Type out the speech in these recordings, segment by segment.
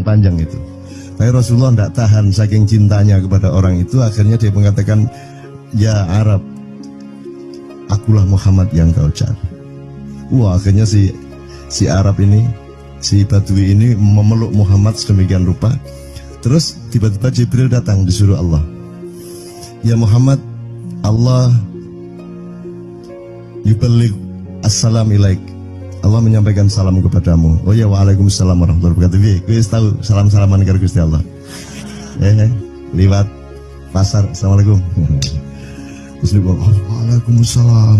panjang itu. Tapi Rasulullah tidak tahan saking cintanya kepada orang itu, akhirnya dia mengatakan, ya Arab, akulah Muhammad yang kau cari. Wah, akhirnya si Arab ini, si Badui ini memeluk Muhammad sedemikian rupa. Terus tiba-tiba Jibril datang disuruh Allah, ya Muhammad, Allah yuballigh assalam ilaik, Allah menyampaikan salam kepadamu. Oh ya, waalaikumsalam warahmatullahi wabarakatuh. Kuis tahu salam-salaman karo Gusti Allah. Liwat pasar, assalamualaikum. Terus dia bilang, waalaikumsalam.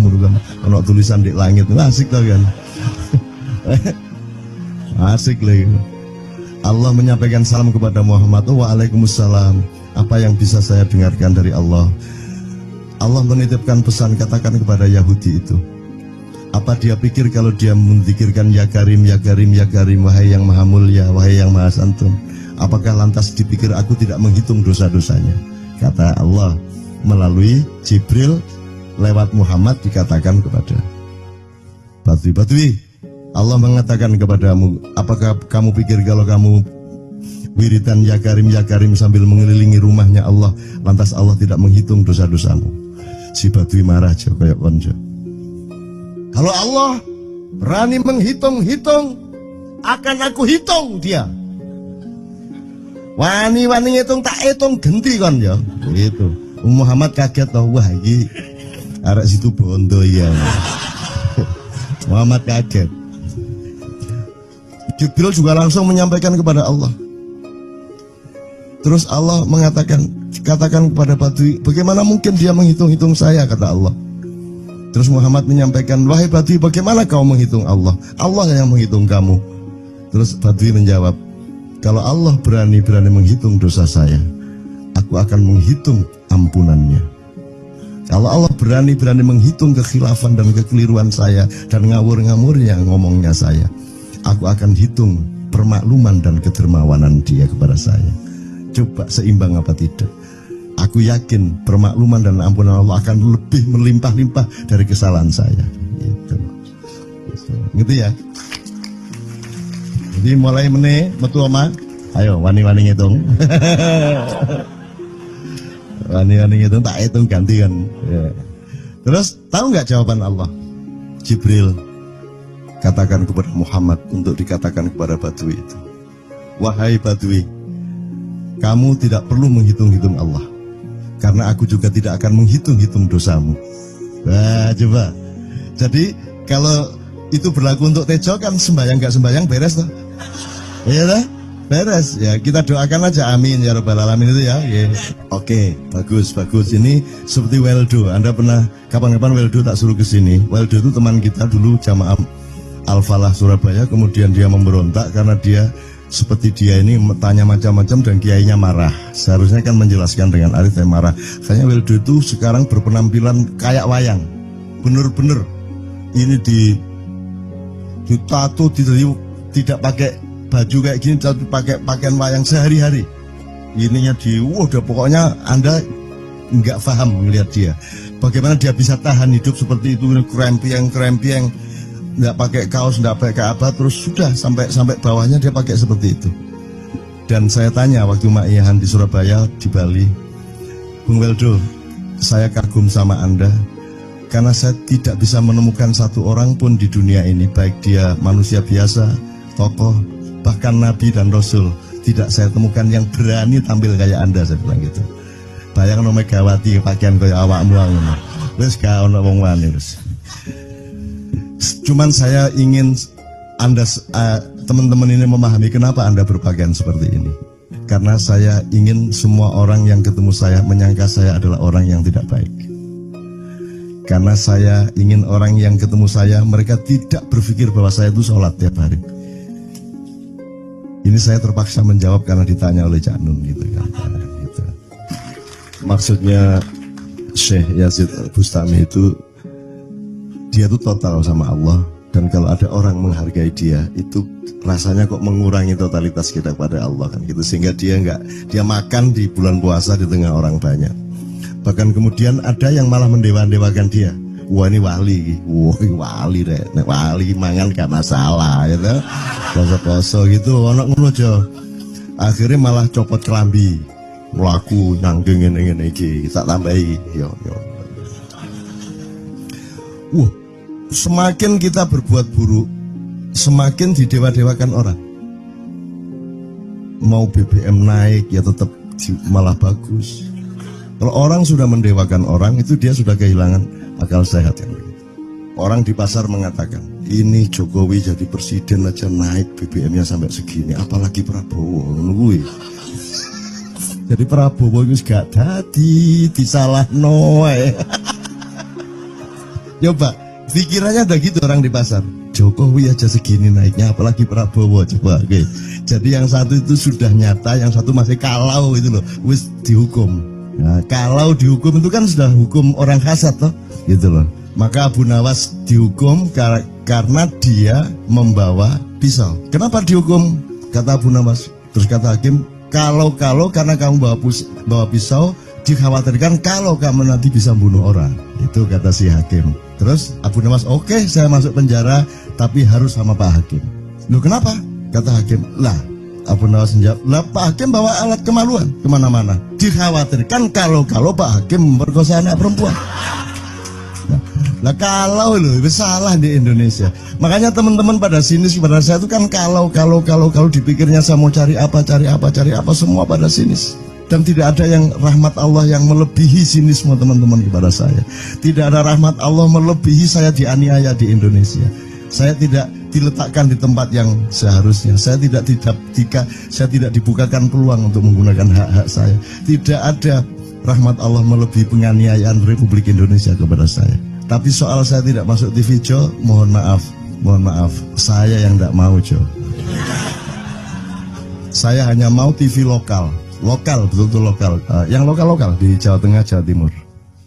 Kalau tulisan di langit, asik tau kan? Asik lagi. Allah menyampaikan salam kepada Muhammad. Oh, waalaikumsalam. Apa yang bisa saya dengarkan dari Allah? Allah menitipkan pesan, katakan kepada Yahudi itu. Apa dia pikir kalau dia menzikirkan ya Karim, ya Karim, ya Karim, wahai yang maha mulia, wahai yang maha santun, apakah lantas dipikir aku tidak menghitung dosa-dosanya? Kata Allah melalui Jibril lewat Muhammad dikatakan kepada Badui, Allah mengatakan kepadamu, apakah kamu pikir kalau kamu wiridan ya Karim sambil mengelilingi rumahnya Allah, lantas Allah tidak menghitung dosa-dosamu? Si Badui marah aja kayak konco. Kalau Allah berani menghitung-hitung, akan aku hitung dia. Wani-wani hitung tak hitung genti kan ya. Gitu. Muhammad kaget toh, wah iki arek situ bondo ya. Muhammad kaget. Jibril juga langsung menyampaikan kepada Allah. Terus Allah mengatakan, katakan kepada Badui, bagaimana mungkin dia menghitung-hitung saya, kata Allah. Terus Muhammad menyampaikan, wahai Badui, bagaimana kau menghitung Allah? Allah yang menghitung kamu. Terus Badui menjawab, kalau Allah berani menghitung dosa saya, aku akan menghitung ampunannya. Kalau Allah berani menghitung kekhilafan dan kekeliruan saya dan ngawur-ngawurnya ngomongnya saya, aku akan hitung permakluman dan kedermawanan dia kepada saya. Coba seimbang apa tidak? Aku yakin permakluman dan ampunan Allah akan lebih melimpah-limpah dari kesalahan saya. Gitu ya. Jadi mulai metu oma, ayo wani-wani ngitung. Wani-wani ngitung tak hitung ganti kan. Ya. Terus tahu nggak jawaban Allah? Jibril katakan kepada Muhammad untuk dikatakan kepada Badui itu, wahai Badui, kamu tidak perlu menghitung-hitung Allah, karena aku juga tidak akan menghitung-hitung dosamu. Nah, coba. Jadi kalau itu berlaku untuk Tejo kan sembahyang gak sembahyang beres toh? Iya toh? Beres. Ya kita doakan aja amin ya rabbal alamin itu ya. Yeah. Oke, bagus. Ini seperti Weldo. Anda pernah kapan-kapan Weldo tak suruh ke sini. Weldo itu teman kita dulu jamaah Al-Falah Surabaya, kemudian dia memberontak karena dia seperti dia ini tanya macam-macam dan kiainya marah. Seharusnya kan menjelaskan dengan arif yang marah. Kayaknya Weldo itu sekarang berpenampilan kayak wayang. Bener-bener ini ditato, tidak pakai baju kayak gini, tapi pakai pakaian wayang sehari-hari. Ininya udah pokoknya Anda nggak paham melihat dia. Bagaimana dia bisa tahan hidup seperti itu, krempiang, nggak pakai kaos, nggak pakai apa, terus sudah sampai bawahnya dia pakai seperti itu. Dan saya tanya waktu Ma'iyahan di Surabaya, di Bali, Bung Weldo, saya kagum sama Anda karena saya tidak bisa menemukan satu orang pun di dunia ini, baik dia manusia biasa, tokoh, bahkan Nabi dan Rasul, tidak saya temukan yang berani tampil kayak Anda, saya bilang gitu. Bayang no Megawati pakaian kayak awakmu ngono. Wis gak ono wong wani wis. Cuman saya ingin Anda teman-teman ini memahami kenapa Anda berpakaian seperti ini. Karena saya ingin semua orang yang ketemu saya menyangka saya adalah orang yang tidak baik. Karena saya ingin orang yang ketemu saya, mereka tidak berpikir bahwa saya itu sholat tiap hari. Ini saya terpaksa menjawab karena ditanya oleh Cak Nun gitu kan. Gitu. Maksudnya Syekh Yazid Bustami itu, dia itu total sama Allah, dan kalau ada orang menghargai dia, itu rasanya kok mengurangi totalitas kita kepada Allah kan gitu, sehingga dia makan di bulan puasa di tengah orang banyak. Bahkan kemudian ada yang malah mendewa-dewakan dia. Wah ini wali, wah ini wali deh, wali mangan gak masalah, gitu. Poso-poso gitu, ono ngono aja. Akhirnya malah copot kelambi, melaku nanggeng ngene iki, tak tambahi. Yo. Semakin kita berbuat buruk, semakin didewa-dewakan orang. Mau BBM naik ya tetap malah bagus. Kalau orang sudah mendewakan orang, itu dia sudah kehilangan akal sehat yang begitu. Orang di pasar mengatakan, ini Jokowi jadi presiden aja naik BBM-nya sampai segini, apalagi Prabowo. Nungguin. Jadi Prabowo itu gak dadi disalah noe. Coba pikirannya udah gitu orang di pasar. Jokowi aja segini naiknya, apalagi Prabowo. Coba, oke. Jadi yang satu itu sudah nyata, yang satu masih kalau itu loh, wis dihukum. Nah, kalau dihukum itu kan sudah hukum orang kasat toh, gitu loh. Maka Abu Nawas dihukum karena dia membawa pisau. Kenapa dihukum? Kata Abu Nawas. Terus kata hakim, kalau karena kamu bawa pisau, dikhawatirkan kalau kamu nanti bisa bunuh orang. Itu kata si hakim. Terus Abu Nawas, oke, saya masuk penjara, tapi harus sama Pak Hakim. Loh kenapa? Kata hakim, lah Abu Nawas menjawab, lah Pak Hakim bawa alat kemaluan kemana-mana. Dikhawatirkan kalau Pak Hakim memperkosa anak perempuan. Nah kalau loh, itu salah di Indonesia. Makanya teman-teman pada sinis pada saya itu kan kalau dipikirnya saya mau cari apa, semua pada sinis. Dan tidak ada yang rahmat Allah yang melebihi sinisme teman-teman kepada saya. Tidak ada rahmat Allah melebihi saya dianiaya di Indonesia. Saya tidak diletakkan di tempat yang seharusnya. Saya tidak dibukakan peluang untuk menggunakan hak-hak saya. Tidak ada rahmat Allah melebihi penganiayaan Republik Indonesia kepada saya. Tapi soal saya tidak masuk TV Jo, mohon maaf, saya yang tidak mau Jo. Saya hanya mau TV lokal, betul-betul lokal, yang lokal di Jawa Tengah, Jawa Timur.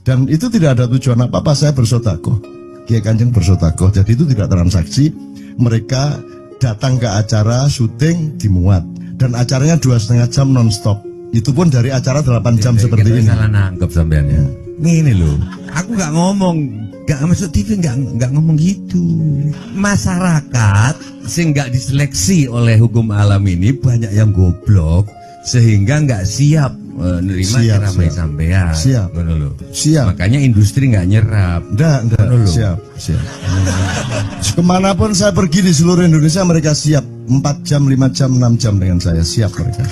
Dan itu tidak ada tujuan apa-apa, saya bersodakoh, Kiai Kanjeng bersodakoh, jadi itu tidak transaksi. Mereka datang ke acara syuting dimuat, dan acaranya 2,5 jam non-stop. Itu pun dari acara 8 jam seperti ini. Salah nangkep sampeannya. Ini loh, aku nggak ngomong, nggak masuk TV, nggak ngomong gitu. Masyarakat sing nggak diseleksi oleh hukum alam ini banyak yang goblok sehingga nggak siap menerima ceramah sampean. Siap. Makanya industri nggak nyerap. Enggak. Siap. Kemanapun saya pergi di seluruh Indonesia mereka siap 4 jam, 5 jam, 6 jam dengan saya, siap mereka.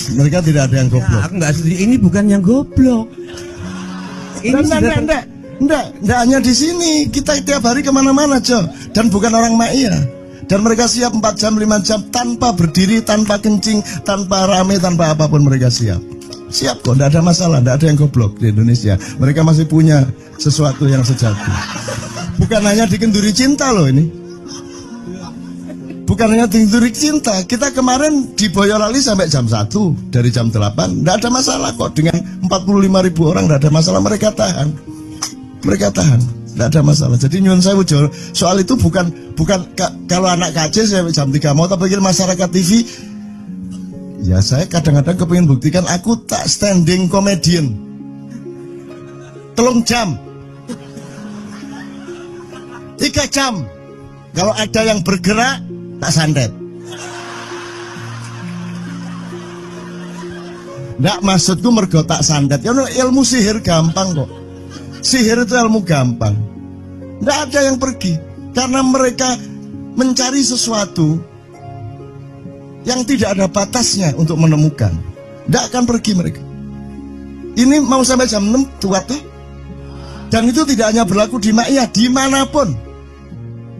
Mereka tidak ada yang goblok. Aku nggak setuju. Ini bukan yang goblok. Enggak hanya di sini. Kita tiap hari kemana-mana, Jo. Dan bukan orang Ma'iyah. Dan mereka siap 4 jam, 5 jam tanpa berdiri, tanpa kencing, tanpa rame, tanpa apapun mereka siap. Siap kok, enggak ada masalah, enggak ada yang goblok di Indonesia. Mereka masih punya sesuatu yang sejati. Bukan hanya dikenduri cinta loh ini. Bukan hanya dikenduri cinta. Kita kemarin di Boyolali sampai jam 1, dari jam 8. Enggak ada masalah kok, dengan 45.000 orang enggak ada masalah, mereka tahan. Tidak ada masalah. Jadi nyuwun sewu soal itu bukan kalau anak KC saya jam 3 mau tak pikir masyarakat TV. Ya saya kadang-kadang kepingin buktikan aku tak standing comedian. 3 jam 3 jam. Kalau ada yang bergerak tak santet. Nggak, maksudku mergo tak santet. Ya ilmu sihir gampang kok. Sihir itu ilmu gampang. Tidak ada yang pergi karena mereka mencari sesuatu yang tidak ada batasnya untuk menemukan. Tidak akan pergi mereka. Ini mau sampai jam 6 tuat tuh. Dan itu tidak hanya berlaku di Ma'iyah, dimanapun.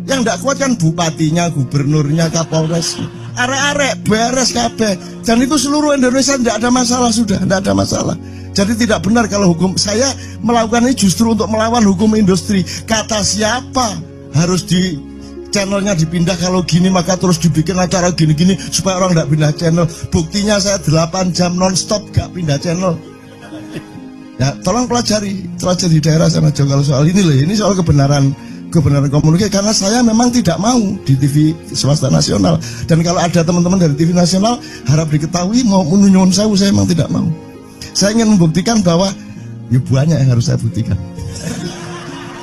Yang tidak kuat kan bupatinya, gubernurnya, kapolres, arek-arek beres kabeh. Dan itu seluruh Indonesia tidak ada masalah sudah, tidak ada masalah. Jadi tidak benar kalau hukum saya melakukan ini justru untuk melawan hukum industri. Kata siapa harus di channelnya dipindah, kalau gini maka terus dibikin acara gini-gini supaya orang tidak pindah channel. Buktinya saya 8 jam non-stop gak pindah channel. Ya tolong pelajari di daerah sana juga kalau soal ini loh. Ini soal kebenaran komunikasi, karena saya memang tidak mau di TV swasta nasional. Dan kalau ada teman-teman dari TV nasional harap diketahui mau menyunyun saya memang tidak mau. Saya ingin membuktikan bahwa ya banyak yang harus saya buktikan.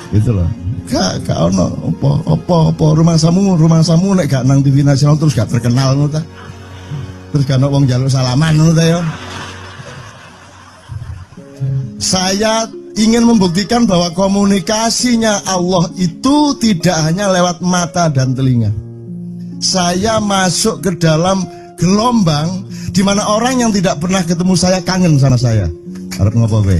Gitu loh. Gak ono apa rumah samu nek gak nang TV nasional terus gak terkenal ngono ta. Terus kan wong jaluk salaman ngono ta ya. Saya ingin membuktikan bahwa komunikasinya Allah itu tidak hanya lewat mata dan telinga. Saya masuk ke dalam gelombang di mana orang yang tidak pernah ketemu saya kangen sama saya. Arep ngopo kowe?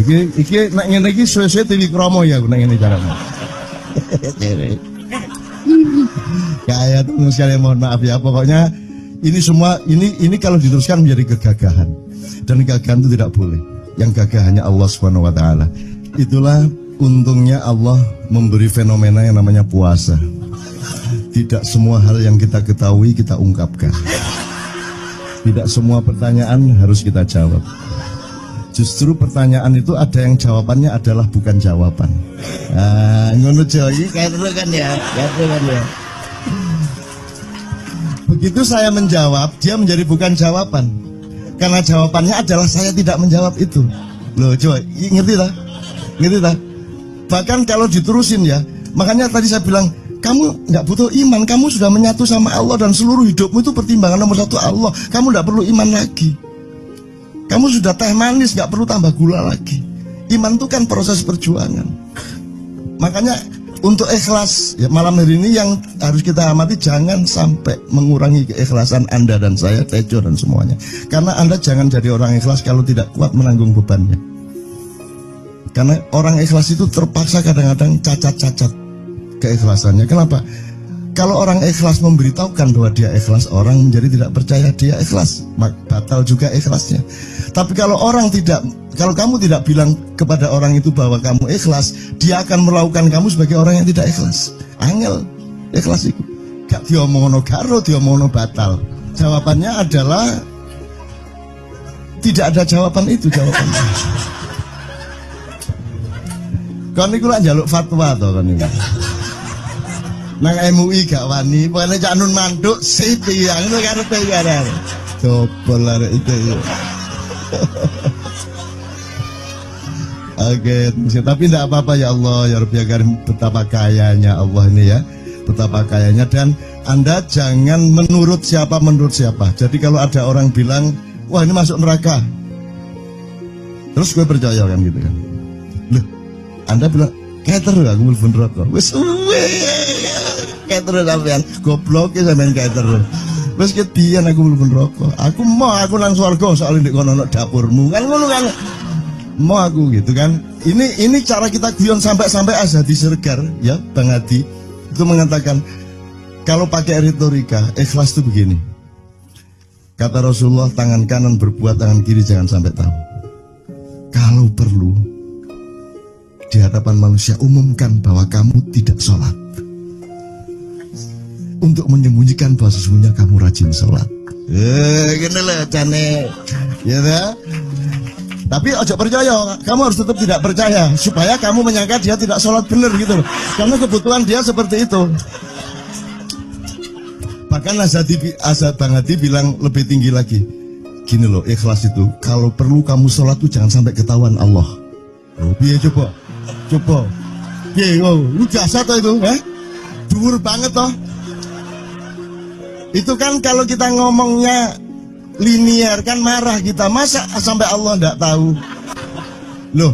Iki nek ngene iki suwe-suwe TV Kromo ya nek ngene carane. Kayak tuh sekali mohon maaf ya, pokoknya ini semua ini kalau diteruskan menjadi kegagahan. Dan kegagahan itu tidak boleh. Yang gagah hanya Allah Subhanahu wa taala. Itulah untungnya Allah memberi fenomena yang namanya puasa. Tidak semua hal yang kita ketahui kita ungkapkan. Tidak semua pertanyaan harus kita jawab. Justru pertanyaan itu ada yang jawabannya adalah bukan jawaban. Ngono iki kayak terus kan ya, Begitu saya menjawab, dia menjadi bukan jawaban. Karena jawabannya adalah saya tidak menjawab itu. Loh, coba ngerti tak? Ngerti tak? Bahkan kalau diterusin ya, makanya tadi saya bilang, kamu nggak butuh iman, kamu sudah menyatu sama Allah dan seluruh hidupmu itu pertimbangan nomor satu Allah. Kamu nggak perlu iman lagi. Kamu sudah teh manis, nggak perlu tambah gula lagi. Iman itu kan proses perjuangan. Makanya untuk ikhlas ya, malam hari ini yang harus kita amati, jangan sampai mengurangi keikhlasan Anda dan saya, Tejo dan semuanya. Karena Anda jangan jadi orang ikhlas kalau tidak kuat menanggung bebannya. Karena orang ikhlas itu terpaksa kadang-kadang cacat-cacat keikhlasannya. Kenapa? Kalau orang ikhlas memberitahukan bahwa dia ikhlas, orang menjadi tidak percaya dia ikhlas, batal juga ikhlasnya. Tapi kalau kamu tidak bilang kepada orang itu bahwa kamu ikhlas, dia akan melakukan kamu sebagai orang yang tidak ikhlas. Angel ikhlas itu gak diomongno karo, diomongno batal. Jawabannya adalah tidak ada jawaban itu jawabannya. Kon niku lak njaluk fatwa to kon niku. Nang MUI gak wani, pokoknya Cak Nun manduk sip ya, ngono karepe ya. Coba lah itu. Oke, tapi tidak apa-apa ya Allah, ya Rabbi Karim, betapa kayanya Allah ini ya, betapa kayanya. Dan Anda jangan menurut siapa. Jadi kalau ada orang bilang, wah ini masuk neraka, terus gue percaya kan gitu kan. Loh, Anda bilang, kayak terus aku mlebu neraka. Wis kayak terus sampean, goblok ya sampean kayak terus. Wis kedian aku mlebu neraka. Aku nang swarga soalnya ndek kono dapurmu. Kan ngono kan. Mau aku gitu kan. Ini cara kita guyon sampai Azhadi Sergar ya, Bang Hadi itu mengatakan kalau pakai retorika ikhlas itu begini. Kata Rasulullah, tangan kanan berbuat, tangan kiri jangan sampai tahu. Kalau perlu di hadapan manusia umumkan bahwa kamu tidak sholat, untuk menyembunyikan bahwa sesungguhnya kamu rajin sholat. Gini lah cane, ya dah. Tapi ojo percaya, kamu harus tetap tidak percaya supaya kamu menyangka dia tidak sholat benar gitu loh. Karena kebutuhan dia seperti itu. Bahkan Bang Hadi bilang lebih tinggi lagi. Gini loh, ikhlas itu kalau perlu kamu sholat tuh jangan sampai ketahuan Allah. Oh, biar coba. Biar, lu jasa toh itu, dhuwur banget toh. Itu kan kalau kita ngomongnya linear kan marah kita, masa sampai Allah enggak tahu. Loh,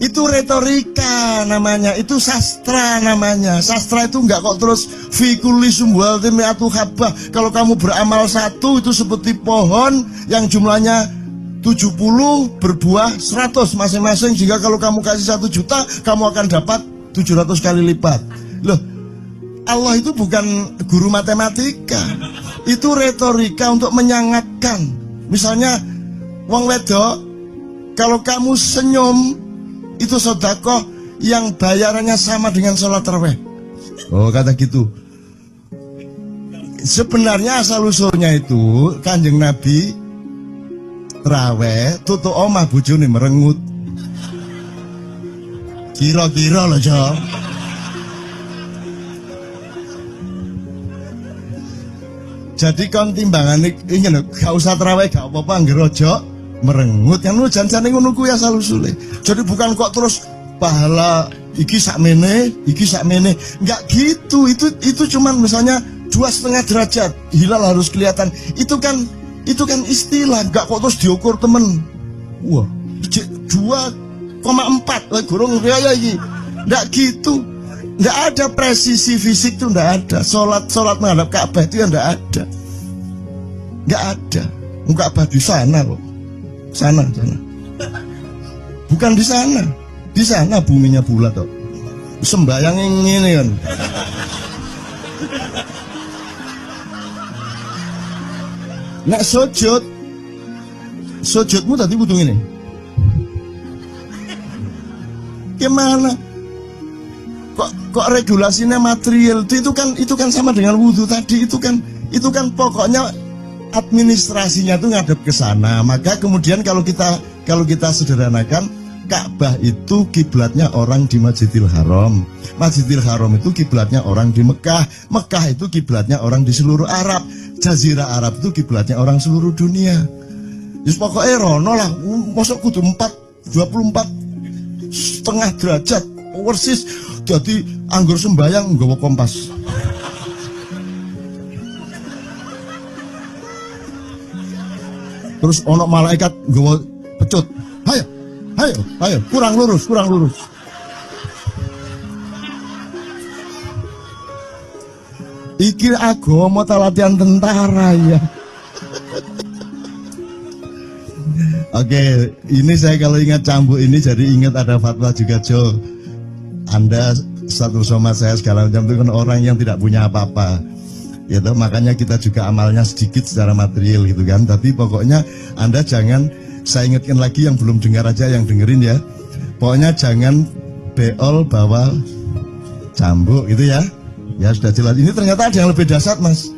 itu retorika namanya, itu sastra namanya. Sastra itu enggak kok terus fi kulli sumbuhatin mi'atu habbah. Kalau kamu beramal satu itu seperti pohon yang jumlahnya 70 berbuah 100 masing-masing, sehingga kalau kamu kasih 1 juta kamu akan dapat 700 kali lipat. Loh, Allah itu bukan guru matematika. Itu retorika untuk menyangatkan. Misalnya wong wedok, kalau kamu senyum itu sedekah yang bayarannya sama dengan sholat tarawih. Oh, kata gitu. Sebenarnya asal usulnya itu Kanjeng Nabi tarawih tutuk omah bojone merengut. Kira-kira loh, Jom. Jadi kon timbangan ini lho, gak usah terawih gak apa-apa, ngerojo merengut kan lu jangan ngono kuwi asal usule. Jadi bukan kok terus pahala iki sakmene, enggak gitu. Itu cuman misalnya 2,5 derajat hilal harus kelihatan. Itu kan istilah, gak kok terus diukur temen. Wah, 2,4 lah gurung raya iki. Nggak gitu. Nggak ada presisi fisik tuh, nggak ada. Sholat menghadap Ka'bah itu ya nggak ada. Nggak ada. Ka'bah di sana loh. Sana. Bukan di sana. Di sana buminya bulat kok. Sembayang ini kan. Nek sujudmu tadi butuh ini. Gimana? Kok regulasinya material itu kan sama dengan wudhu tadi. Itu kan pokoknya administrasinya tuh ngadep ke sana. Maka kemudian kalau kita sederhanakan, Ka'bah itu kiblatnya orang di Masjidil Haram. Masjidil Haram itu kiblatnya orang di Mekah. Mekah itu kiblatnya orang di seluruh Arab. Jazirah Arab itu kiblatnya orang seluruh dunia. Jadi pokoknya rono lah. Masuk kudu 24,5 derajat persis. Jadi anggur sembayang nggawa kompas. Terus ono malaikat nggawa pecut. Ayo, kurang lurus. Iki agama ta latihan tentara ya. Oke, ini saya kalau ingat cambuk ini jadi ingat ada fatwa juga, Jo. Anda satu sama saya segala macam itu kan orang yang tidak punya apa-apa. Gitu, makanya kita juga amalnya sedikit secara material gitu kan. Tapi pokoknya Anda jangan, saya ingatkan lagi yang belum dengar aja, yang dengerin ya. Pokoknya jangan beol bawa cambuk gitu ya. Ya sudah jelas. Ini ternyata ada yang lebih dahsyat, Mas.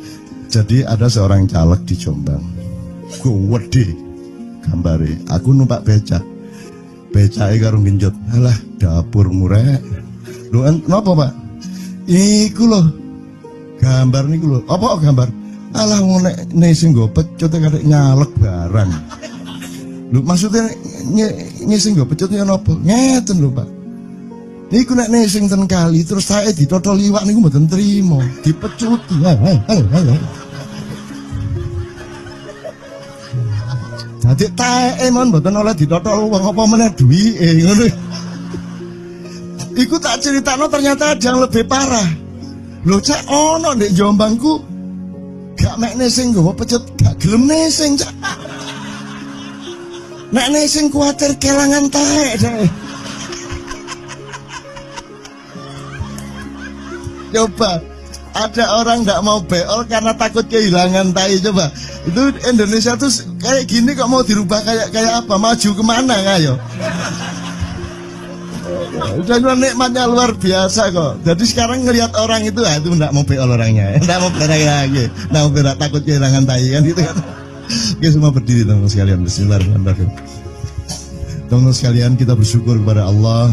Jadi ada seorang caleg di Jombang. Gede gambare. Aku numpak becak. Becake karo genjot. Alah, dapur murek. Lho napa, Pak? Iku lho. Gambar niku lho. Apa gambar? Alah ngene sing nggo pecut karek nyalek barang. Lho maksudnya sing nggo pecut ya napa? Ngeten lho, Pak. Niku nek nesing ten kali terus saya ditotol liwak niku mboten trimo, dipecuti. Dadi taeke mon mboten oleh ditotol wong apa meneh duwike ngono. Iku tak critakno ternyata ada yang lebih parah. Lho cak ono ndek Jombangku gak mek nesing nggawa pecut, gak gelem nesing cak. Nek nesing kuwatir kelangan taek deh. Coba ada orang nggak mau beol karena takut kehilangan tai. Coba itu Indonesia tuh kayak gini kok mau dirubah kayak apa? Maju kemana ayo? Udah nikmatnya luar biasa kok. Jadi sekarang ngelihat orang itu nggak mau beol orangnya, nggak mau berak lagi, nggak mau berak, takut kehilangan tai kan gitu kan? Oke, semua berdiri teman-teman sekalian. Bismillahirrahmanirrahim. Teman-teman sekalian, kita bersyukur kepada Allah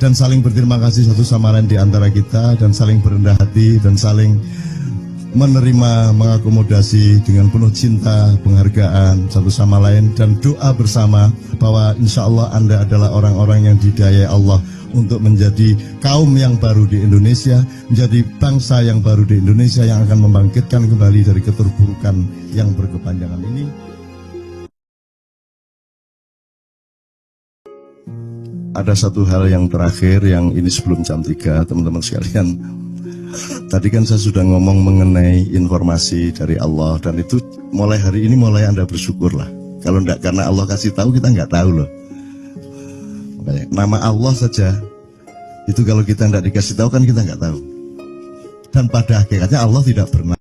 dan saling berterima kasih satu sama lain di antara kita, dan saling berendah hati dan saling menerima, mengakomodasi dengan penuh cinta, penghargaan satu sama lain, dan doa bersama bahwa insya Allah Anda adalah orang-orang yang didayai Allah untuk menjadi kaum yang baru di Indonesia, menjadi bangsa yang baru di Indonesia yang akan membangkitkan kembali dari keterpurukan yang berkepanjangan ini. Ada satu hal yang terakhir, yang ini sebelum jam 3, teman-teman sekalian. Tadi kan saya sudah ngomong mengenai informasi dari Allah, dan itu mulai hari ini mulai Anda bersyukurlah. Kalau enggak karena Allah kasih tahu, kita enggak tahu loh. Makanya, nama Allah saja itu kalau kita enggak dikasih tahu kan kita enggak tahu. Dan pada hakikatnya Allah tidak pernah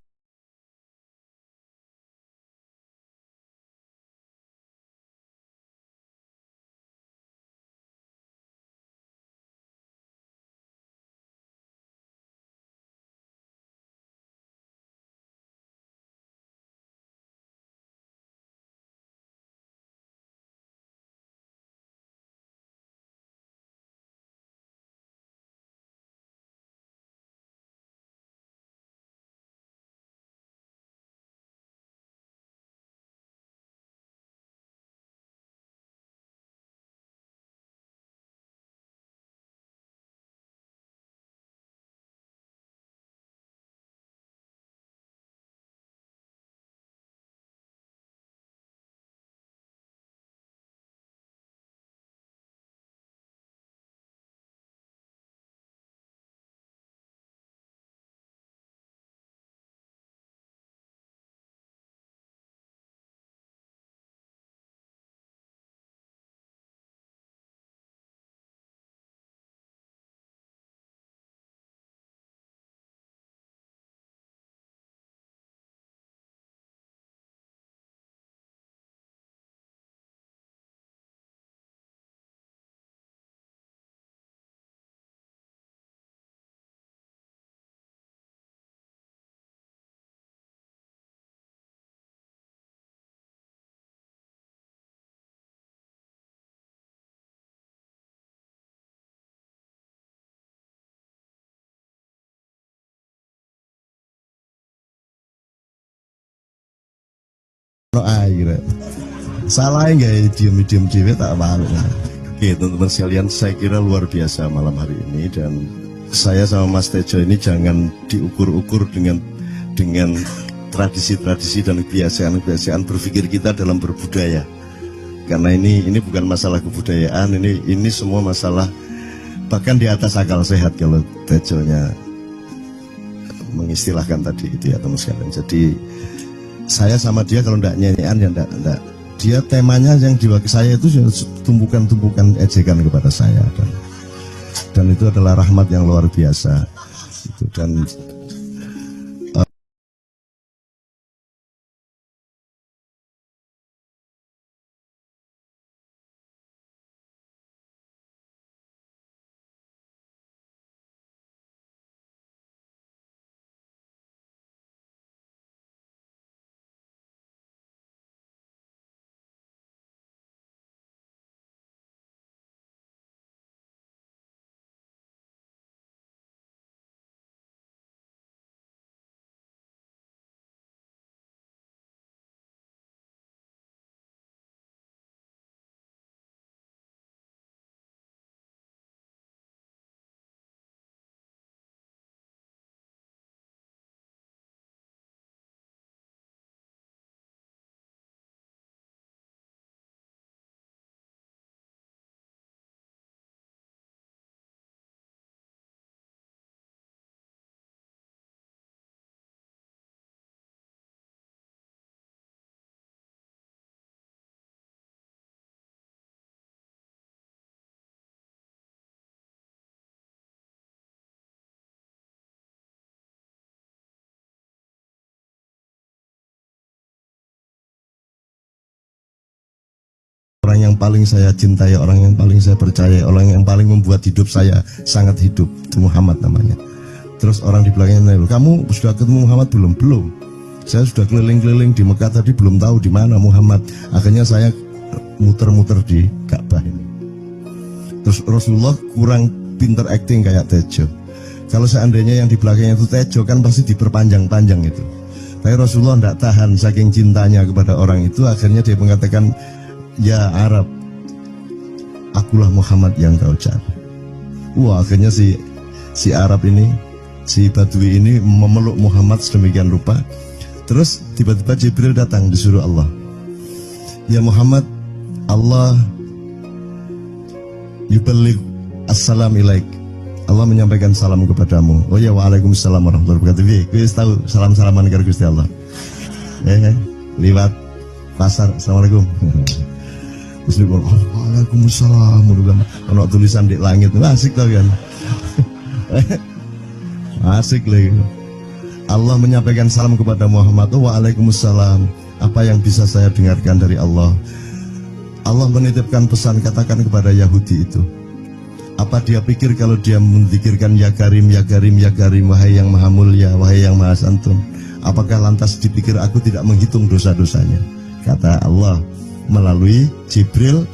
no air. Salah nggak diem diem tak malu. Oke teman-teman sekalian, saya kira luar biasa malam hari ini, dan saya sama Mas Tejo ini jangan diukur-ukur dengan tradisi-tradisi dan kebiasaan-kebiasaan berpikir kita dalam berbudaya. Karena ini bukan masalah kebudayaan, ini semua masalah bahkan di atas akal sehat kalau Tejonya mengistilahkan tadi itu ya teman sekalian. Jadi saya sama dia kalau ndak nyanyian ya ndak. Dia temanya yang diwakili saya itu tumpukan-tumpukan ejekan kepada saya, dan itu adalah rahmat yang luar biasa. Itu, dan orang yang paling saya cintai, orang yang paling saya percaya, orang yang paling membuat hidup saya sangat hidup, itu Muhammad namanya. Terus orang di belakangnya nanya, kamu sudah ketemu Muhammad belum? Belum. Saya sudah keliling-keliling di Mekah tadi, belum tahu di mana Muhammad. Akhirnya saya muter-muter di Ka'bah ini. Terus Rasulullah kurang pinter acting kayak Tejo. Kalau seandainya yang di belakangnya itu Tejo kan pasti diperpanjang-panjang itu. Tapi Rasulullah tidak tahan saking cintanya kepada orang itu, akhirnya dia mengatakan, ya Arab, akulah Muhammad yang kau cari. Wah, akhirnya si Arab ini, si Badui ini memeluk Muhammad sedemikian rupa. Terus tiba-tiba Jibril datang disuruh Allah, ya Muhammad, Allah yuballigh assalam ilaik, Allah menyampaikan salam kepadamu. Oh ya, waalaikumsalam warahmatullahi wabarakatuh. Wis tahu salam-salaman karo Gusti Allah. Liwat pasar, assalamualaikum. Terus dia bilang, waalaikumsalam. Kalau tulisan di langit, asik tau kan? Asik lagi. Allah menyampaikan salam kepada Muhammad. Oh, waalaikumsalam. Apa yang bisa saya dengarkan dari Allah? Allah menitipkan pesan, katakan kepada Yahudi itu. Apa dia pikir kalau dia menzikirkan ya Karim, ya Karim, ya Karim, wahai yang maha mulia, wahai yang maha santun, apakah lantas dipikir aku tidak menghitung dosa-dosanya? Kata Allah melalui Jibril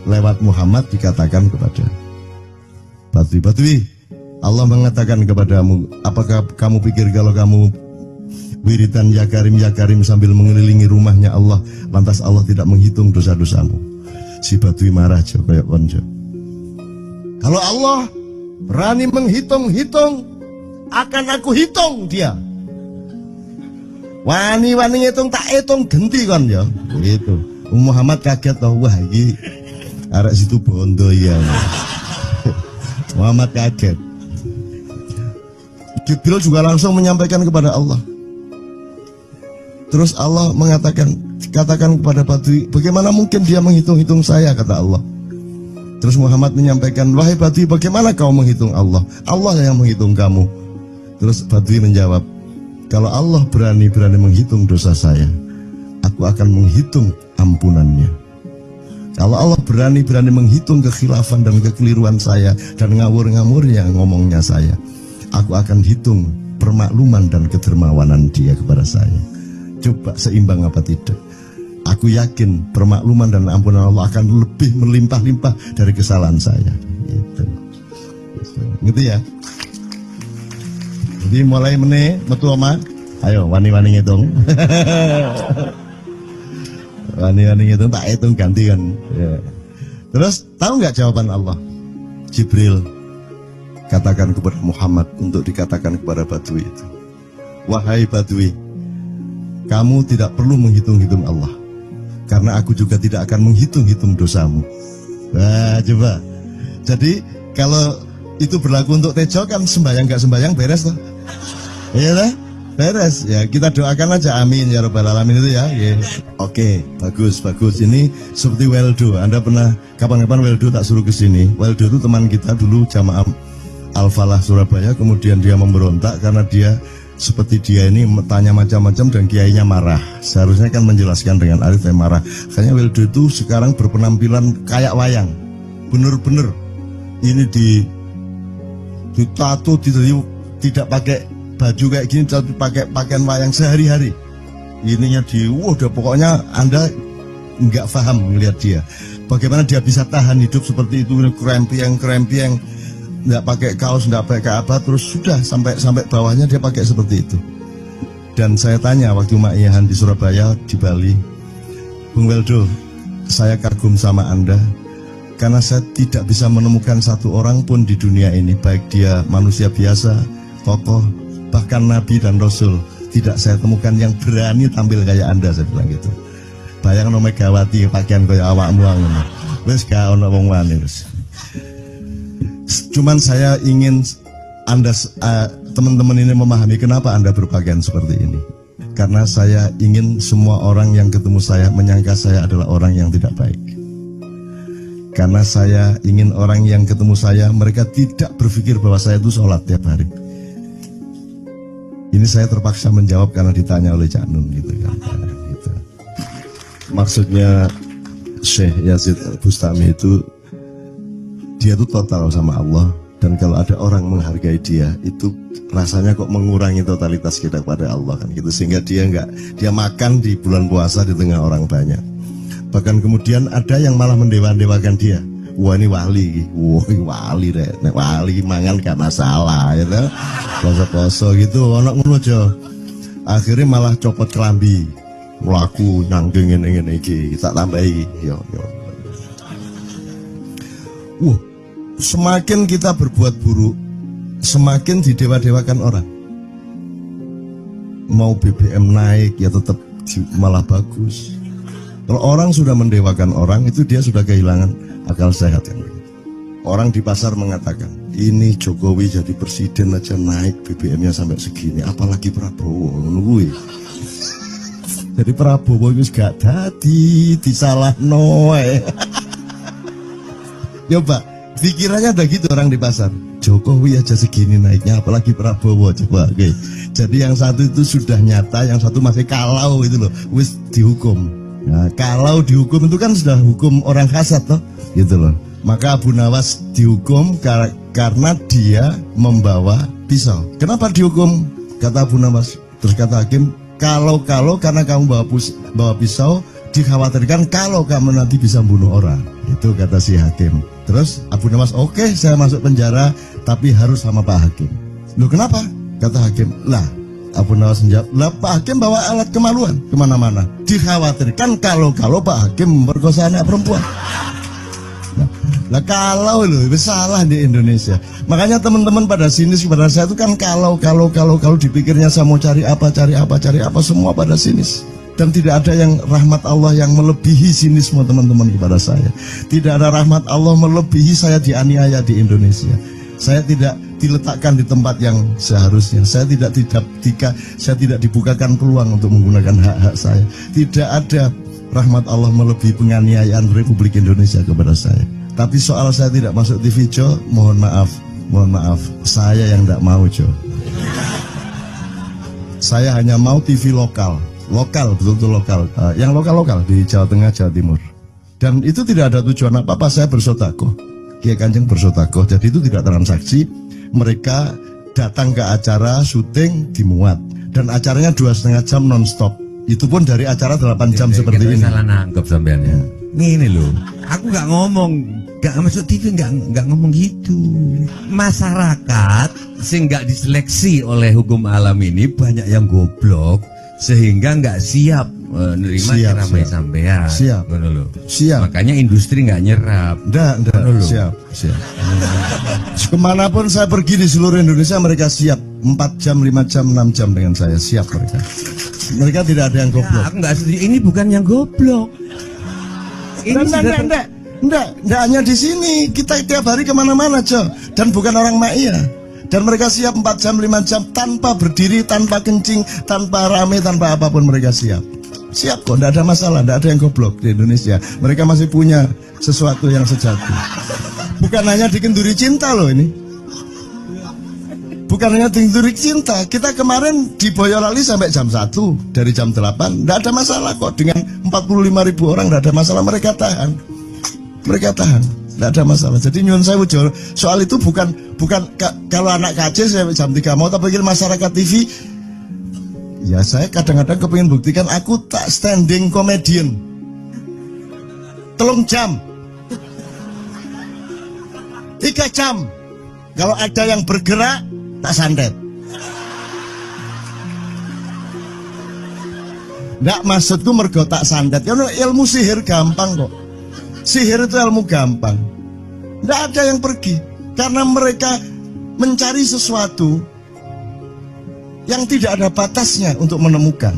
lewat Muhammad dikatakan kepada Badui, Allah mengatakan kepadamu, apakah kamu pikir kalau kamu wiridan ya Karim sambil mengelilingi rumahnya Allah, lantas Allah tidak menghitung dosa-dosamu? Si Badui marah jo kayak konjo. Kalau Allah berani menghitung-hitung, akan aku hitung dia. Wani-wani hitung tak hitung genti kan ya. Gitu. Muhammad kaget toh, wah iki arek situ bondo ya. Muhammad kaget. Jibril juga langsung menyampaikan kepada Allah. Terus Allah mengatakan, katakan kepada Badui, bagaimana mungkin dia menghitung-hitung saya, kata Allah. Terus Muhammad menyampaikan, wahai Badui, bagaimana kau menghitung Allah? Allah yang menghitung kamu. Terus Badui menjawab, kalau Allah berani menghitung dosa saya, aku akan menghitung ampunannya. Kalau Allah berani menghitung kekhilafan dan kekeliruan saya dan ngawur-ngawurnya ngomongnya saya, aku akan hitung permakluman dan kedermawanan dia kepada saya. Coba seimbang apa tidak? Aku yakin permakluman dan ampunan Allah akan lebih melimpah-limpah dari kesalahan saya. Gitu ya. Jadi mulai metu oma, ayo wani-wani ngitung. Wani-wani itu tak hitung gantian. Ya. Terus tahu nggak jawaban Allah? Jibril katakan kepada Muhammad untuk dikatakan kepada Badui itu, wahai Badui, kamu tidak perlu menghitung-hitung Allah, karena aku juga tidak akan menghitung-hitung dosamu. Nah, coba. Jadi kalau itu berlaku untuk Tejo kan sembahyang nggak sembahyang beres toh? Iya lah, beres. Ya kita doakan aja, amin ya robbal alamin itu ya. Yeah. Oke, bagus. Ini seperti Weldo. Anda pernah kapan-kapan Weldo tak suruh ke sini? Weldo itu teman kita dulu jamaah Al-Falah Surabaya, kemudian dia memberontak karena dia seperti dia ini tanya macam-macam dan kiainya marah. Seharusnya kan menjelaskan dengan arif yang marah. Kayaknya Weldo itu sekarang berpenampilan kayak wayang. Bener-bener ini ditato, tidak pakai baju kayak gini, tapi pakai pakaian wayang sehari-hari. Ininya udah pokoknya Anda nggak paham melihat dia. Bagaimana dia bisa tahan hidup seperti itu, krempiang, nggak pakai kaos, nggak pakai apa, terus sudah sampai bawahnya dia pakai seperti itu. Dan saya tanya waktu Ma'iyahan di Surabaya, di Bali, Bung Weldo, saya kagum sama Anda karena saya tidak bisa menemukan satu orang pun di dunia ini, baik dia manusia biasa, tokoh, bahkan Nabi dan Rasul, tidak saya temukan yang berani tampil kayak Anda. Saya bilang gitu. Bayang no Megawati pakaian kayak awakmu ngono. Wis gak ono wong wani wis. Cuman saya ingin Anda teman-teman ini memahami kenapa Anda berpakaian seperti ini. Karena saya ingin semua orang yang ketemu saya menyangka saya adalah orang yang tidak baik. Karena saya ingin orang yang ketemu saya, mereka tidak berpikir bahwa saya itu sholat tiap hari. Ini saya terpaksa menjawab karena ditanya oleh Cak Nun gitu kan. Gitu. Maksudnya Syekh Yazid Bustami itu, dia itu total sama Allah, dan kalau ada orang menghargai dia itu rasanya kok mengurangi totalitas kita kepada Allah kan gitu, sehingga dia makan di bulan puasa di tengah orang banyak. Bahkan kemudian ada yang malah mendewa-dewakan dia. Wah ini wali, wali deh, wali mangan gak masalah, ya kan? Poso-poso gitu, anak ngono aja. Akhirnya malah copot kelambi, melaku nanggung ini tak tambahi, yo. Semakin kita berbuat buruk, semakin didewa-dewakan orang. Mau BBM naik ya tetap malah bagus. Kalau orang sudah mendewakan orang, itu dia sudah kehilangan akal sehat kan. Orang di pasar mengatakan, ini Jokowi jadi presiden aja naik BBM-nya sampai segini, apalagi Prabowo nungguin. Jadi Prabowo itu gak dadi disalah noe. Coba pikirannya ada gitu orang di pasar. Jokowi aja segini naiknya, apalagi Prabowo, coba. Oke. Jadi yang satu itu sudah nyata, yang satu masih kalau itu loh, wis dihukum. Nah, kalau dihukum itu kan sudah hukum orang kasat toh, gitu loh. Maka Abu Nawas dihukum karena dia membawa pisau. Kenapa dihukum? Kata Abu Nawas. Terus kata hakim, kalau karena kamu bawa pisau, dikhawatirkan kalau kamu nanti bisa bunuh orang. Itu kata si hakim. Terus Abu Nawas, oke, saya masuk penjara, tapi harus sama Pak Hakim. Loh kenapa? Kata hakim, lah Abu Nawas menjawab, lah Pak Hakim bawa alat kemaluan kemana-mana. Dikhawatirkan kalau Pak Hakim memperkosa anak perempuan. Nah kalau loh, itu salah di Indonesia. Makanya teman-teman pada sinis kepada saya itu kan kalau dipikirnya saya mau cari apa, semua pada sinis. Dan tidak ada yang rahmat Allah yang melebihi sinisme teman-teman kepada saya. Tidak ada rahmat Allah melebihi saya dianiaya di Indonesia. Saya tidak diletakkan di tempat yang seharusnya. Saya tidak dibukakan peluang untuk menggunakan hak-hak saya. Tidak ada rahmat Allah melebihi penganiayaan Republik Indonesia kepada saya. Tapi soal saya tidak masuk TV Jo, mohon maaf, saya yang tidak mau Jo. Saya hanya mau TV lokal, betul-betul lokal, yang lokal di Jawa Tengah, Jawa Timur. Dan itu tidak ada tujuan apa-apa, saya bersodakoh. Kiai Kanjeng bersodakoh, jadi itu tidak transaksi. Mereka datang ke acara syuting dimuat, dan acaranya 2,5 jam non-stop. Itu pun dari acara 8 jam seperti ini. Salah nangkep sampean ya. Ini loh, aku nggak ngomong, nggak masuk TV, nggak ngomong gitu. Masyarakat sing nggak diseleksi oleh hukum alam ini banyak yang goblok sehingga nggak siap nerima Siap, ceramah siap. sampean. Siap. Ngono lho. Siap. Makanya industri nggak nyerap. Enggak, Ngono lho. siap. Kemanapun saya pergi di seluruh Indonesia mereka siap 4 jam, 5 jam, 6 jam dengan saya, siap mereka. Mereka tidak ada yang Ya, goblok. aku nggak setuju. Ini bukan yang goblok. Ini Enggak hanya di sini. Kita tiap hari kemana-mana, Jo. Dan bukan orang Maia. Dan mereka siap 4 jam, 5 jam tanpa berdiri, tanpa kencing, tanpa rame, tanpa apapun mereka siap. Siap kok, enggak ada masalah, enggak ada yang goblok di Indonesia. Mereka masih punya sesuatu yang sejati. Bukan hanya dikenduri cinta loh ini. Bukan hanya dikenduri cinta. Kita kemarin di Boyolali sampai jam 1, dari jam 8. Enggak ada masalah kok, dengan 45.000 orang enggak ada masalah, mereka tahan. Mereka tahan, enggak ada masalah. Jadi nyuwun sewu Jo, soal itu bukan kalau anak KC saya jam 3 mau tak pikir masyarakat TV. Ya saya kadang-kadang kepingin buktikan aku tak standing comedian. 3 jam 3 jam. Kalau ada yang bergerak tak sandet. Nggak, maksudku mergo tak sandet. Ya ilmu sihir gampang kok. Sihir itu ilmu gampang. Nggak ada yang pergi karena mereka mencari sesuatu yang tidak ada batasnya untuk menemukan.